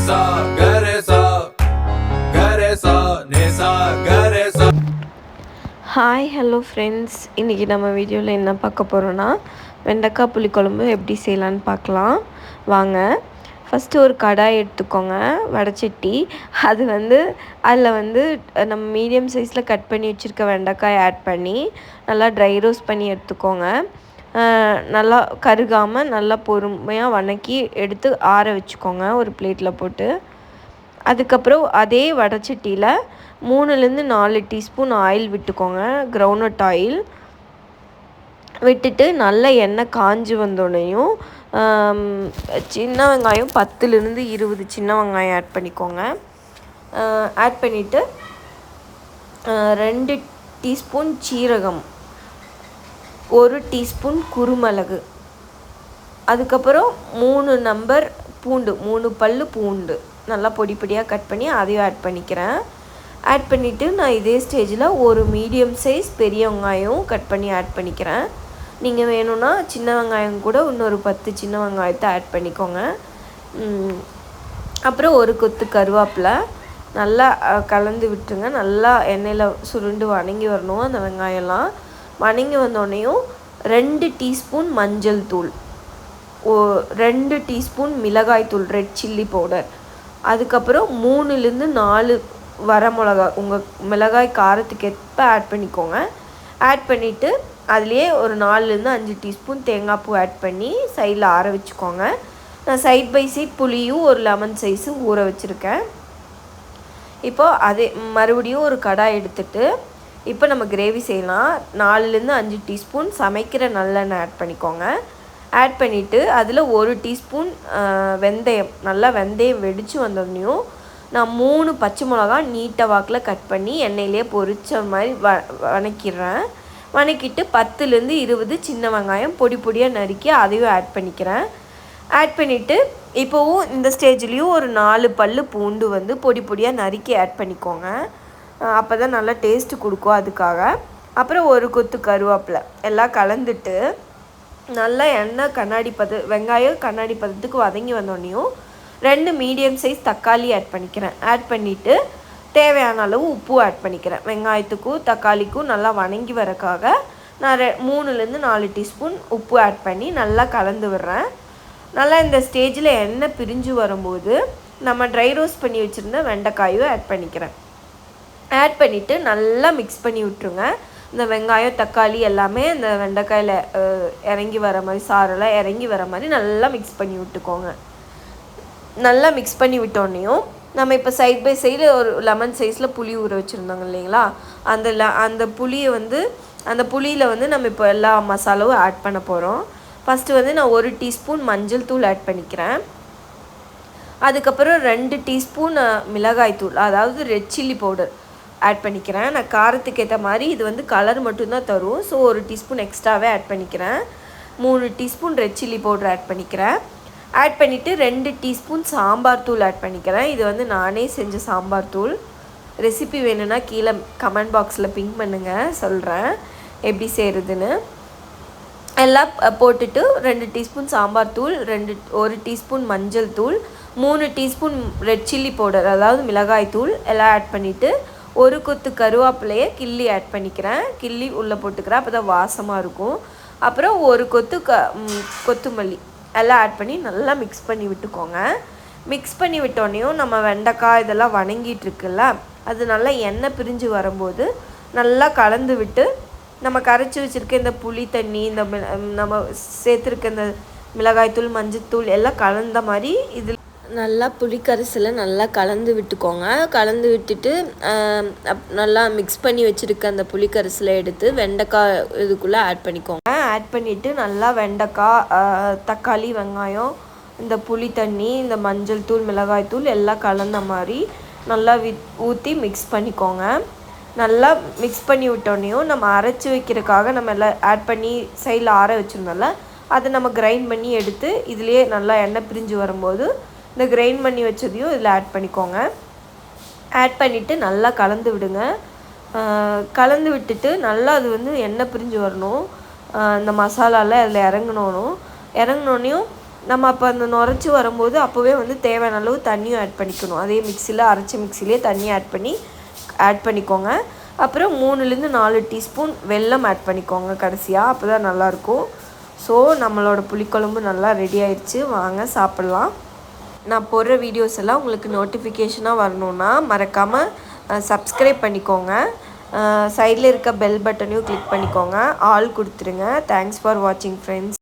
sa gare sa gare sa ne sa gare sa. Hi hello friends, இன்றைக்கி நம்ம வீடியோவில் என்ன பார்க்க போகிறோன்னா வெண்டைக்காய் புளிக்குழம்பு எப்படி செய்யலான்னு பார்க்கலாம் வாங்க. ஃபஸ்ட்டு ஒரு கடாய் எடுத்துக்கோங்க, வடைச்சட்டி. அதில் நம்ம மீடியம் சைஸில் கட் பண்ணி வச்சுருக்க வெண்டைக்காய் ஆட் பண்ணி நல்லா ட்ரை ரோஸ்ட் பண்ணி எடுத்துக்கோங்க. நல்லா கருகாமல் நல்லா பொறுமையாக வதக்கி எடுத்து ஆற வச்சுக்கோங்க ஒரு பிளேட்டில் போட்டு. அதுக்கப்புறம் அதே வடைச்சட்டியில் 3-4 டீஸ்பூன் ஆயில் விட்டுக்கோங்க, கிரவுண்ட்நட் ஆயில் விட்டுட்டு நல்ல எண்ணெய் காஞ்சி வந்தோடனையும் சின்ன வெங்காயம் 10-20 சின்ன வெங்காயம் ஆட் பண்ணிக்கோங்க. ஆட் பண்ணிவிட்டு 2 டீஸ்பூன் சீரகம், 1 டீஸ்பூன் குருமிளகு, அதுக்கப்புறம் 3 நம்பர் பூண்டு, 3 பல் பூண்டு நல்லா பொடி பொடியாக கட் பண்ணி அதையும் ஆட் பண்ணிக்கிறேன். ஆட் பண்ணிவிட்டு நான் இதே ஸ்டேஜில் ஒரு மீடியம் சைஸ் பெரிய வெங்காயம் கட் பண்ணி ஆட் பண்ணிக்கிறேன். நீங்கள் வேணும்னா சின்ன வெங்காயம் கூட இன்னொரு 10 சின்ன வெங்காயத்தை ஆட் பண்ணிக்கோங்க. அப்புறம் ஒரு கொத்து கருவேப்பிலை நல்லா கலந்து விட்டுருங்க. நல்லா எண்ணெயில் சுருண்டு வணங்கி வரணும் அந்த வெங்காயம்லாம். வணங்கி வந்தோடனையும் 2 டீஸ்பூன் மஞ்சள் தூள், 2 டீஸ்பூன் மிளகாய் தூள், ரெட் சில்லி பவுடர், அதுக்கப்புறம் 3-4 வரமிளகா உங்கள் மிளகாய் காரத்துக்கு ஏற்ப ஆட் பண்ணிக்கோங்க. ஆட் பண்ணிவிட்டு அதுலேயே ஒரு 4-5 டீஸ்பூன் தேங்காய் பூ ஆட் பண்ணி சைடில் ஆற வச்சுக்கோங்க. நான் சைட் பை சைட் புளியும் ஒரு லெமன் சைஸு ஊற வச்சுருக்கேன். இப்போது அதே மறுபடியும் ஒரு கடாய் எடுத்துகிட்டு இப்போ நம்ம கிரேவி செய்யலாம். 4-5 டீஸ்பூன் சமைக்கிற நல்லெண்ணெய் ஆட் பண்ணிக்கோங்க. ஆட் பண்ணிவிட்டு அதில் 1 டீஸ்பூன் வெந்தயம், நல்லா வெந்தயம் வெடித்து வந்தோடனையும் நான் 3 பச்சை மிளகா நீட்டாக வாக்கில் கட் பண்ணி எண்ணெயிலே பொரிச்ச மாதிரி வதக்கிடுறேன். வதக்கிட்டு 10-20 சின்ன வெங்காயம் பொடி பொடியாக நறுக்கி அதையும் ஆட் பண்ணிக்கிறேன். ஆட் பண்ணிவிட்டு இப்போவும் இந்த ஸ்டேஜ்லேயும் ஒரு 4 பல் பூண்டு பொடி பொடியாக நறுக்கி ஆட் பண்ணிக்கோங்க. அப்போ தான் நல்லா டேஸ்ட்டு கொடுக்கும் அதுக்காக. அப்புறம் ஒரு கொத்து கருவேப்பிலை எல்லாம் கலந்துட்டு நல்லா எண்ணெய் வெங்காயம் கண்ணாடி பதத்துக்கு வதங்கி வந்தோடனையும் 2 மீடியம் சைஸ் தக்காளி ஆட் பண்ணிக்கிறேன். ஆட் பண்ணிவிட்டு தேவையான அளவு உப்பு ஆட் பண்ணிக்கிறேன். வெங்காயத்துக்கும் தக்காளிக்கும் நல்லா வணங்கி வரக்காக நான் 3-4 டீஸ்பூன் உப்பு ஆட் பண்ணி நல்லா கலந்து விடுறேன். நல்லா இந்த ஸ்டேஜில் எண்ணெய் பிரிஞ்சு வரும்போது நம்ம ட்ரை ரோஸ்ட் பண்ணி வச்சுருந்த வெண்டைக்காயும் ஆட் பண்ணிக்கிறேன். ஆட் பண்ணிவிட்டு நல்லா மிக்ஸ் பண்ணி விட்டுருங்க. இந்த வெங்காயம் தக்காளி எல்லாமே இந்த வெண்டைக்காயில் இறங்கி வர மாதிரி, சாரெல்லாம் இறங்கி வர மாதிரி நல்லா மிக்ஸ் பண்ணி விட்டுக்கோங்க. நல்லா மிக்ஸ் பண்ணி விட்டோன்னையும் நம்ம இப்போ சைட் பை சைடு ஒரு லெமன் சைஸில் புளி ஊற வச்சுருந்தாங்க இல்லைங்களா, அந்த புளியை அந்த புளியில் நம்ம இப்போ எல்லா மசாலாவும் ஆட் பண்ண போகிறோம். ஃபஸ்ட்டு நான் 1 டீஸ்பூன் மஞ்சள் தூள் ஆட் பண்ணிக்கிறேன். அதுக்கப்புறம் 2 டீஸ்பூன் மிளகாய் தூள், அதாவது ரெட் சில்லி பவுடர் ஆட் பண்ணிக்கிறேன். நான் காரத்துக்கு ஏற்ற மாதிரி இது கலர் மட்டும்தான் தரும், ஸோ 1 டீஸ்பூன் எக்ஸ்ட்ராவே ஆட் பண்ணிக்கிறேன். 3 teaspoon red chilli powder add பண்ணிக்கிறேன். ஆட் பண்ணிவிட்டு 2 டீஸ்பூன் சாம்பார் தூள் ஆட் பண்ணிக்கிறேன். இது நானே செஞ்ச சாம்பார் தூள். ரெசிபி வேணும்னா கீழே கமெண்ட் பாக்ஸில் பிங்க் பண்ணுங்கள், சொல்கிறேன் எப்படி செய்கிறதுன்னு. எல்லாம் போட்டுட்டு 2 டீஸ்பூன் சாம்பார் தூள், 1 டீஸ்பூன் மஞ்சள் தூள், 3 டீஸ்பூன் ரெட் சில்லி பவுடர் அதாவது மிளகாய் தூள் எல்லாம் ஆட் பண்ணிவிட்டு ஒரு கொத்து கருவேப்பிலையை கிள்ளி ஆட் பண்ணிக்கிறேன். கிள்ளி உள்ளே போட்டுக்கிறேன், அப்போ தான் வாசமாக இருக்கும். அப்புறம் ஒரு கொத்து கொத்தமல்லி எல்லாம் ஆட் பண்ணி நல்லா மிக்ஸ் பண்ணி விட்டுக்கோங்க. மிக்ஸ் பண்ணி விட்டோன்னையும் நம்ம வெண்டைக்காய் இதெல்லாம் வணங்கிட்டுருக்குல்ல, அது நல்லா எண்ணெய் பிரிஞ்சு வரும்போது நல்லா கலந்து விட்டு நம்ம கரைச்சி வச்சுருக்க இந்த புளி தண்ணி, இந்த நம்ம சேர்த்துருக்க இந்த மிளகாய்த்தூள் மஞ்சத்தூள் எல்லாம் கலந்த மாதிரி இதில் நல்லா புளிக்கரைசலில் நல்லா கலந்து விட்டுக்கோங்க. கலந்து விட்டுட்டு நல்லா மிக்ஸ் பண்ணி வச்சுருக்க அந்த புளிக்கரைசலை எடுத்து வெண்டைக்காய் இதுக்குள்ளே ஆட் பண்ணிக்கோங்க. ஆட் பண்ணிவிட்டு நல்லா வெண்டைக்காய், தக்காளி, வெங்காயம், இந்த புளி தண்ணி, இந்த மஞ்சள் தூள், மிளகாய் தூள் எல்லாம் கலந்த மாதிரி நல்லா ஊற்றி மிக்ஸ் பண்ணிக்கோங்க. நல்லா மிக்ஸ் பண்ணி விட்டோன்னையும் நம்ம அரைச்சி வைக்கிறதுக்காக நம்ம எல்லாம் ஆட் பண்ணி சைடில் ஆற வச்சுருந்தோம்ல, அதை நம்ம கிரைண்ட் பண்ணி எடுத்து இதுலேயே நல்லா எண்ணெய் பிரிஞ்சு வரும்போது இந்த கிரைண்ட் பண்ணி வச்சதையும் இதில் ஆட் பண்ணிக்கோங்க. ஆட் பண்ணிவிட்டு நல்லா கலந்து விடுங்க. கலந்து விட்டுட்டு நல்லா அது எண்ணெய் பிரிஞ்சு வரணும். இந்த மசாலாவில் அதில் இறங்கினோன்னையும் நம்ம அப்போ அந்த நுரைச்சி வரும்போது அப்போவே வந்து தேவையான அளவு தண்ணியும் ஆட் பண்ணிக்கணும். அதே மிக்சியில் அரைச்ச மிக்சிலே தண்ணி ஆட் பண்ணிக்கோங்க. அப்புறம் 3லேருந்து 4 டீஸ்பூன் வெல்லம் ஆட் பண்ணிக்கோங்க கடைசியாக. அப்போ தான் நல்லாயிருக்கும். ஸோ நம்மளோட புளிக்குழம்பு நல்லா ரெடி ஆயிடுச்சு. வாங்க சாப்பிட்லாம். நான் போடுற வீடியோஸ் எல்லாம் உங்களுக்கு நோட்டிஃபிகேஷனாக வரணுன்னா மறக்காமல் சப்ஸ்கிரைப் பண்ணிக்கோங்க. சைடில் இருக்க பெல் பட்டனையும் கிளிக் பண்ணிக்கோங்க. ஆல் கொடுத்துருங்க. தேங்க்ஸ் ஃபார் வாட்சிங் ஃப்ரெண்ட்ஸ்.